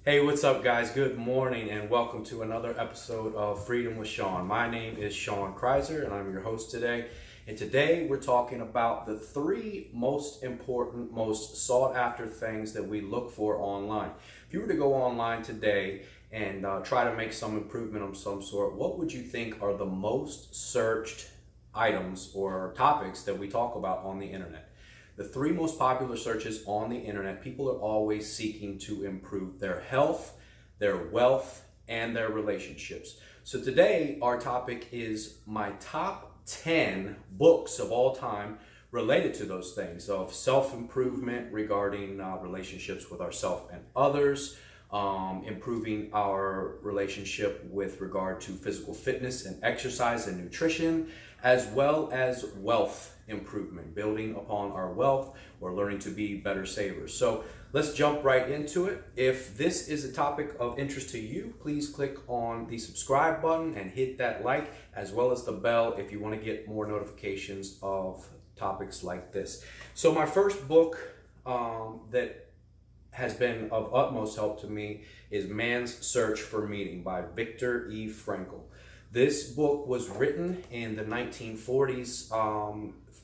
Hey, what's up, guys? Good morning, and welcome to another episode of Freedom with Sean. My name is Sean Kreiser, and I'm your host today. And today we're talking about the three most important, most sought after things that we look for online. If you were to go online today and try to make some improvement of some sort, what would you think are the most searched items or topics that we talk about on the internet? The three most popular searches on the internet, people are always seeking to improve their health, their wealth, and their relationships. So today, our topic is my top 10 books of all time related to those things, of self-improvement regarding relationships with ourselves and others, improving our relationship with regard to physical fitness and exercise and nutrition, as well as wealth improvement, building upon our wealth or learning to be better savers. So let's jump right into it. If this is a topic of interest to you, please click on the subscribe button and hit that like, as well as the bell if you want to get more notifications of topics like this. So my first book that has been of utmost help to me is Man's Search for Meaning by Viktor Frankl. This book was written in the 1940s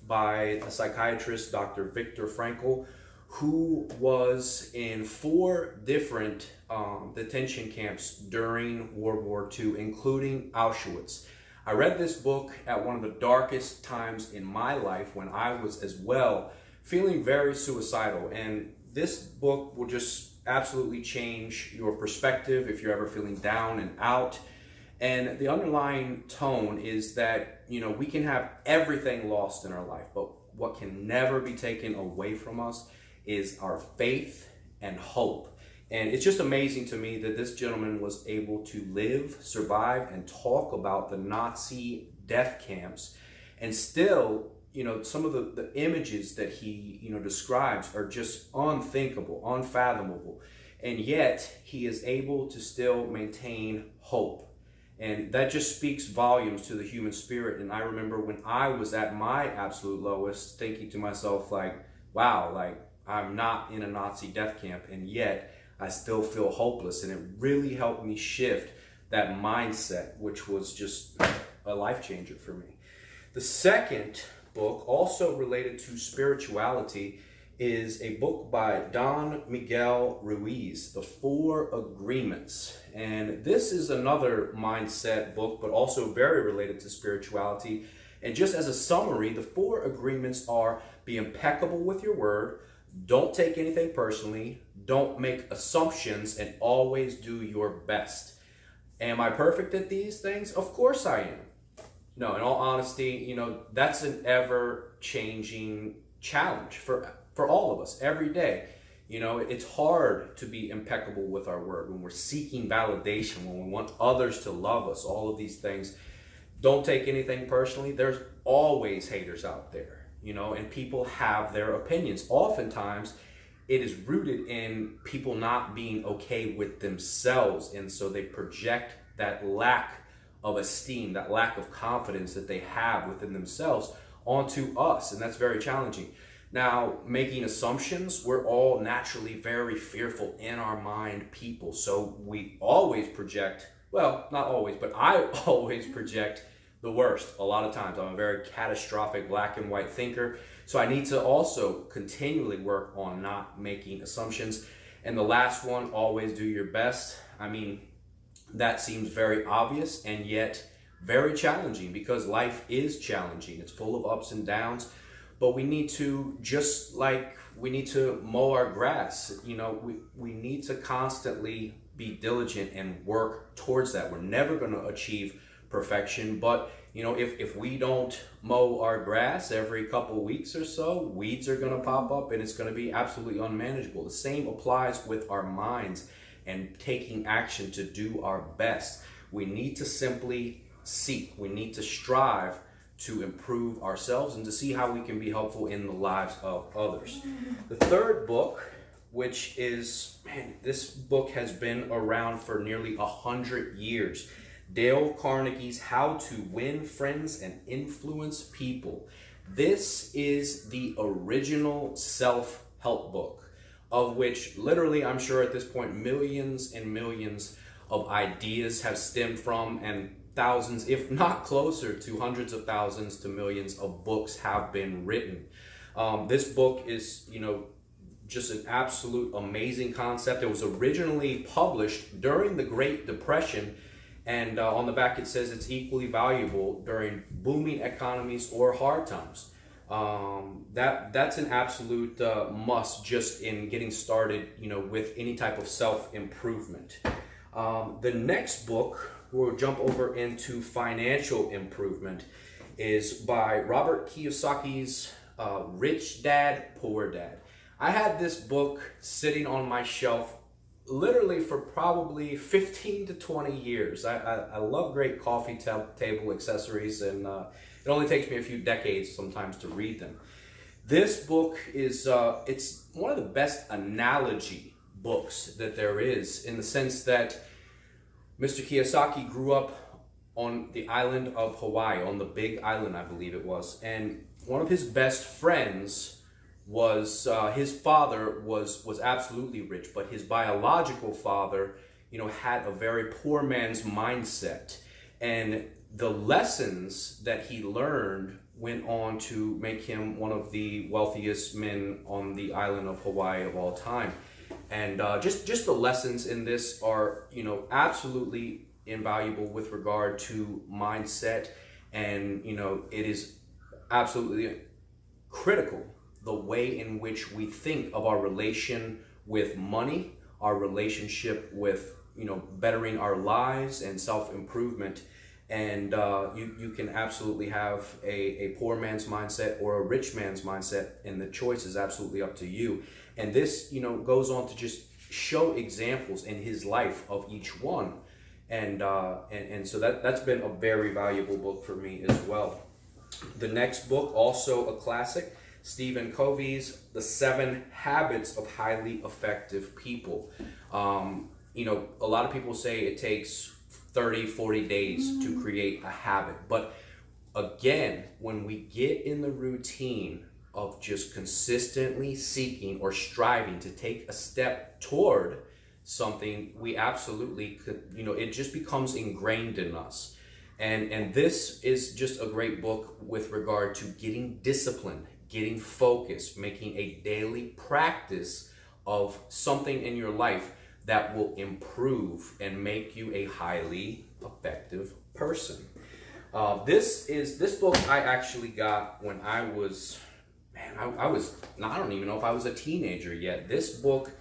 by a psychiatrist, Dr. Viktor Frankl, who was in 4 different detention camps during World War II, including Auschwitz. I read this book at one of the darkest times in my life when I was as well feeling very suicidal, and this book will just absolutely change your perspective if you're ever feeling down and out. And the underlying tone is that, we can have everything lost in our life, but what can never be taken away from us is our faith and hope. And it's just amazing to me that this gentleman was able to live, survive, and talk about the Nazi death camps, and still, some of the images that he, describes are just unthinkable, unfathomable. And yet he is able to still maintain hope. And that just speaks volumes to the human spirit. And I remember when I was at my absolute lowest, thinking to myself, wow, I'm not in a Nazi death camp, and yet I still feel hopeless. And it really helped me shift that mindset, which was just a life changer for me. The second book, also related to spirituality, is a book by Don Miguel Ruiz, The 4 Agreements. And this is another mindset book, but also very related to spirituality. And just as a summary, the 4 agreements are: be impeccable with your word, don't take anything personally, don't make assumptions, and always do your best. Am I perfect at these things? Of course I am. No, in all honesty, that's an ever-changing challenge for all of us every day. It's hard to be impeccable with our word when we're seeking validation, when we want others to love us, all of these things. Don't take anything personally. There's always haters out there, and people have their opinions. Oftentimes, it is rooted in people not being okay with themselves, and so they project that lack of esteem, that lack of confidence that they have within themselves onto us, and that's very challenging. Now, making assumptions, we're all naturally very fearful in our mind people, so we always project, well, not always, but I always project the worst a lot of times. I'm a very catastrophic black and white thinker, so I need to also continually work on not making assumptions. And the last one, always do your best. That seems very obvious and yet very challenging, because life is challenging. It's full of ups and downs, but we need to, just like we need to mow our grass, we need to constantly be diligent and work towards that. We're never going to achieve perfection, but if we don't mow our grass every couple weeks or so, weeds are going to pop up and it's going to be absolutely unmanageable. The same applies with our minds and taking action to do our best. We need to simply seek, we need to strive to improve ourselves and to see how we can be helpful in the lives of others. The third book, which is, this book has been around for nearly 100 years. Dale Carnegie's How to Win Friends and Influence People. This is the original self-help book of which literally I'm sure at this point millions and millions of ideas have stemmed from, and thousands, if not closer to hundreds of thousands to millions of books have been written. This book is, just an absolute amazing concept. It was originally published during the Great Depression, and on the back it says it's equally valuable during booming economies or hard times. That's an absolute must just in getting started, with any type of self-improvement. The next book, we'll jump over into financial improvement, is by Robert Kiyosaki's Rich Dad, Poor Dad. I had this book sitting on my shelf literally for probably 15 to 20 years. I love great coffee table accessories, and it only takes me a few decades sometimes to read them. This book is it's one of the best analogy books that there is, in the sense that Mr. Kiyosaki grew up on the island of Hawaii, on the Big Island, I believe it was, and one of his best friends was his father was absolutely rich, but his biological father, had a very poor man's mindset, and the lessons that he learned went on to make him one of the wealthiest men on the island of Hawaii of all time. And just the lessons in this are, absolutely invaluable with regard to mindset, and it is absolutely critical the way in which we think of our relation with money, our relationship with bettering our lives and self-improvement. And you can absolutely have a poor man's mindset or a rich man's mindset, and the choice is absolutely up to you. And this goes on to just show examples in his life of each one, and so that's been a very valuable book for me as well. The next book, also a classic, Stephen Covey's The 7 Habits of Highly Effective People. A lot of people say it takes 30, 40 days to create a habit. But again, when we get in the routine of just consistently seeking or striving to take a step toward something, we absolutely could, it just becomes ingrained in us. And this is just a great book with regard to getting disciplined, getting focused, making a daily practice of something in your life that will improve and make you a highly effective person. This book I actually got when I don't even know if I was a teenager yet. This book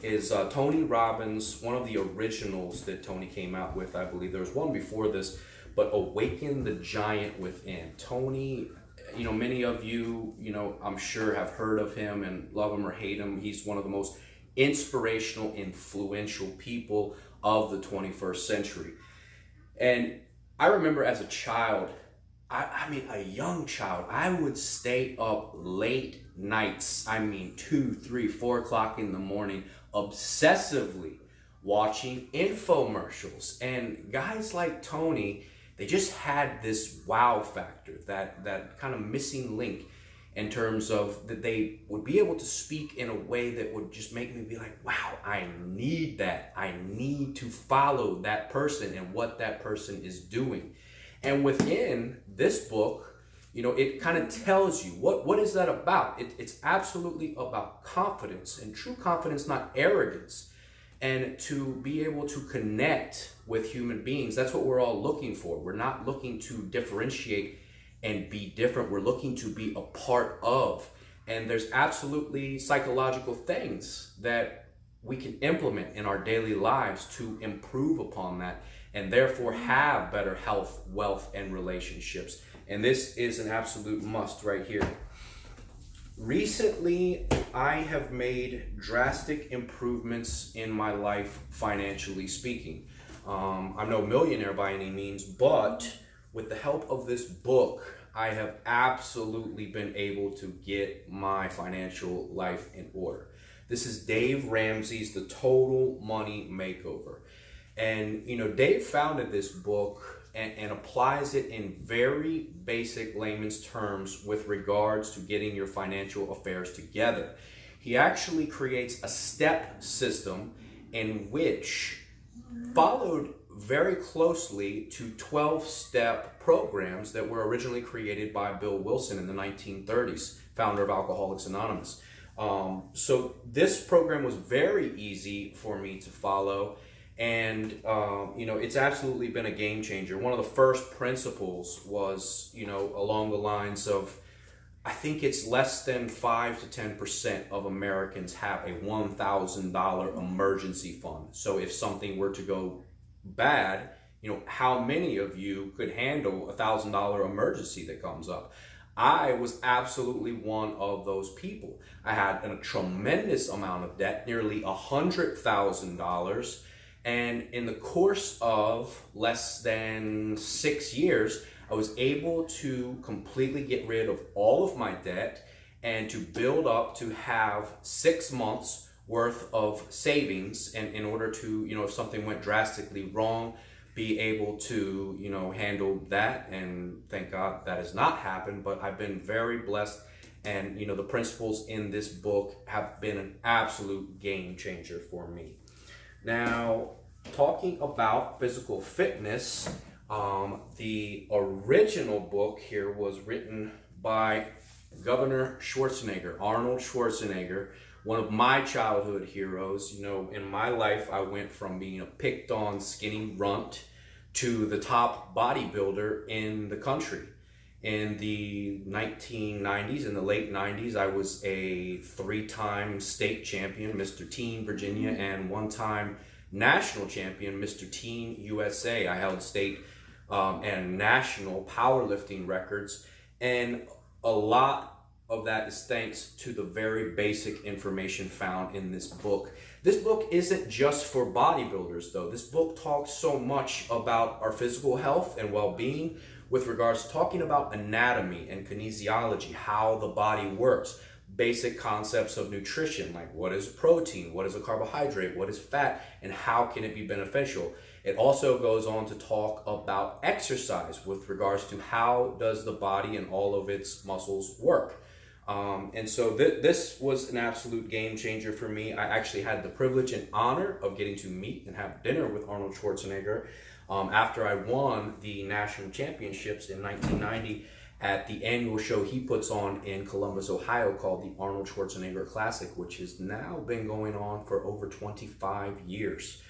is Tony Robbins, one of the originals that Tony came out with. I believe there was one before this, but Awaken the Giant Within. Tony, many of you, I'm sure have heard of him and love him or hate him. He's one of the most inspirational, influential people of the 21st century. And I remember as a child, a young child, I would stay up late nights, 2, 3, 4 o'clock in the morning, obsessively watching infomercials. And guys like Tony, they just had this wow factor, that kind of missing link, in terms of that they would be able to speak in a way that would just make me be like, wow, I need that. I need to follow that person and what that person is doing. And within this book, it kind of tells you what is that about. It's absolutely about confidence, and true confidence, not arrogance. And to be able to connect with human beings, that's what we're all looking for. We're not looking to differentiate and be different. We're looking to be a part of. And there's absolutely psychological things that we can implement in our daily lives to improve upon that, and therefore have better health, wealth, and relationships. And this is an absolute must right here. Recently, I have made drastic improvements in my life, financially speaking. I'm no millionaire by any means, but with the help of this book, I have absolutely been able to get my financial life in order. This is Dave Ramsey's The Total Money Makeover. And, Dave founded this book and applies it in very basic layman's terms with regards to getting your financial affairs together. he actually creates a step system in which followed very closely to 12-step programs that were originally created by Bill Wilson in the 1930s, founder of Alcoholics Anonymous. So this program was very easy for me to follow, and it's absolutely been a game changer. One of the first principles was, along the lines of, I think it's less than 5 to 10% of Americans have a $1,000 emergency fund. So if something were to go bad, how many of you could handle a $1,000 emergency that comes up? I was absolutely one of those people. I had a tremendous amount of debt, nearly $100,000. And in the course of less than 6 years, I was able to completely get rid of all of my debt and to build up to have 6 months worth of savings, and in order to, if something went drastically wrong, be able to, handle that. And thank God that has not happened, but I've been very blessed. And, the principles in this book have been an absolute game changer for me. Now, talking about physical fitness, the original book here was written by Governor Schwarzenegger, Arnold Schwarzenegger, one of my childhood heroes. In my life, I went from being a picked on skinny runt to the top bodybuilder in the country. In the 1990s, in the late 90s, I was a 3-time state champion, Mr. Teen Virginia, and 1-time national champion, Mr. Teen USA. I held state and national powerlifting records, and a lot of that is thanks to the very basic information found in this book. This book isn't just for bodybuilders, though. This book talks so much about our physical health and well-being with regards to talking about anatomy and kinesiology, how the body works, basic concepts of nutrition, like what is protein, what is a carbohydrate, what is fat, and how can it be beneficial. It also goes on to talk about exercise with regards to how does the body and all of its muscles work. And so this was an absolute game changer for me. I actually had the privilege and honor of getting to meet and have dinner with Arnold Schwarzenegger after I won the national championships in 1990 at the annual show he puts on in Columbus, Ohio, called the Arnold Schwarzenegger Classic, which has now been going on for over 25 years.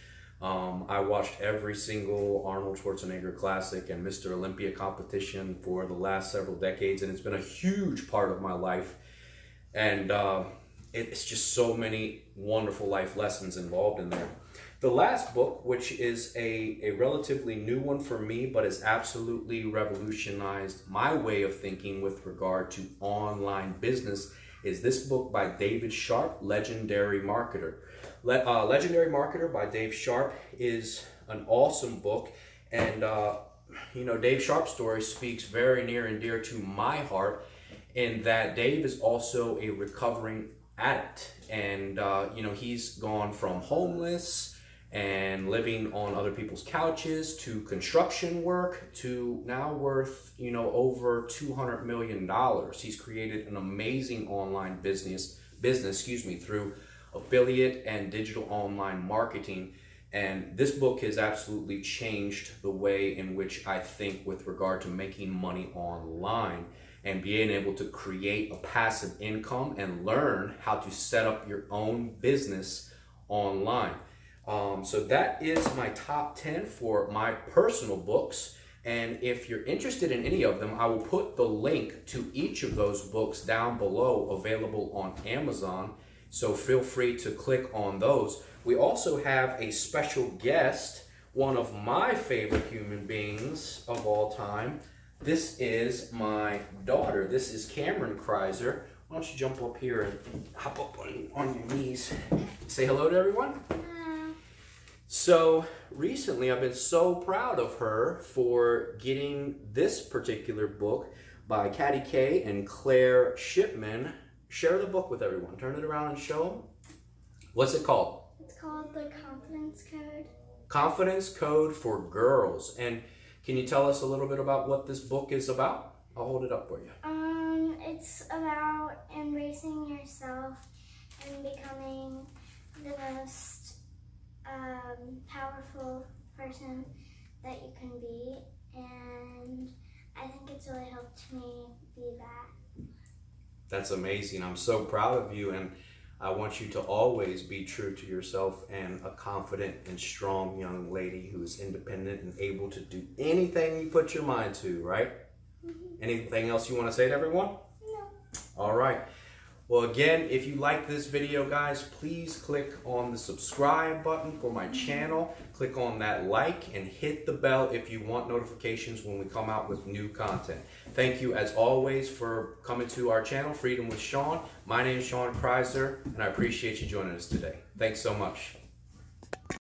I watched every single Arnold Schwarzenegger Classic and Mr. Olympia competition for the last several decades, and it's been a huge part of my life. And it's just so many wonderful life lessons involved in there. The last book, which is a relatively new one for me, but has absolutely revolutionized my way of thinking with regard to online business, is this book by David Sharp, Legendary Marketer. Legendary Marketer by Dave Sharp is an awesome book, and Dave Sharp's story speaks very near and dear to my heart, in that Dave is also a recovering addict, and he's gone from homeless and living on other people's couches to construction work to now worth over $200 million. He's created an amazing online business through affiliate and digital online marketing, and this book has absolutely changed the way in which I think with regard to making money online and being able to create a passive income and learn how to set up your own business online. So that is my top 10 for my personal books, and if you're interested in any of them, I will put the link to each of those books down below, available on Amazon. So feel free to click on those. We also have a special guest, one of my favorite human beings of all time. This is my daughter. This is Cameron Kreiser. Why don't you jump up here and hop up on your knees. Say hello to everyone. So recently I've been so proud of her for getting this particular book by Katty Kay and Claire Shipman. Share the book with everyone. Turn it around and show them. What's it called? It's called The Confidence Code. Confidence Code for Girls. And can you tell us a little bit about what this book is about? I'll hold it up for you. It's about embracing yourself and becoming the most powerful person that you can be, and I think it's really helped me be that. That's amazing. I'm so proud of you, and I want you to always be true to yourself and a confident and strong young lady who is independent and able to do anything you put your mind to, right? Mm-hmm. Anything else you want to say to everyone? No. All right. Well, again, if you like this video, guys, please click on the subscribe button for my channel. Click on that like and hit the bell if you want notifications when we come out with new content. Thank you, as always, for coming to our channel, Freedom with Sean. My name is Sean Kreiser, and I appreciate you joining us today. Thanks so much.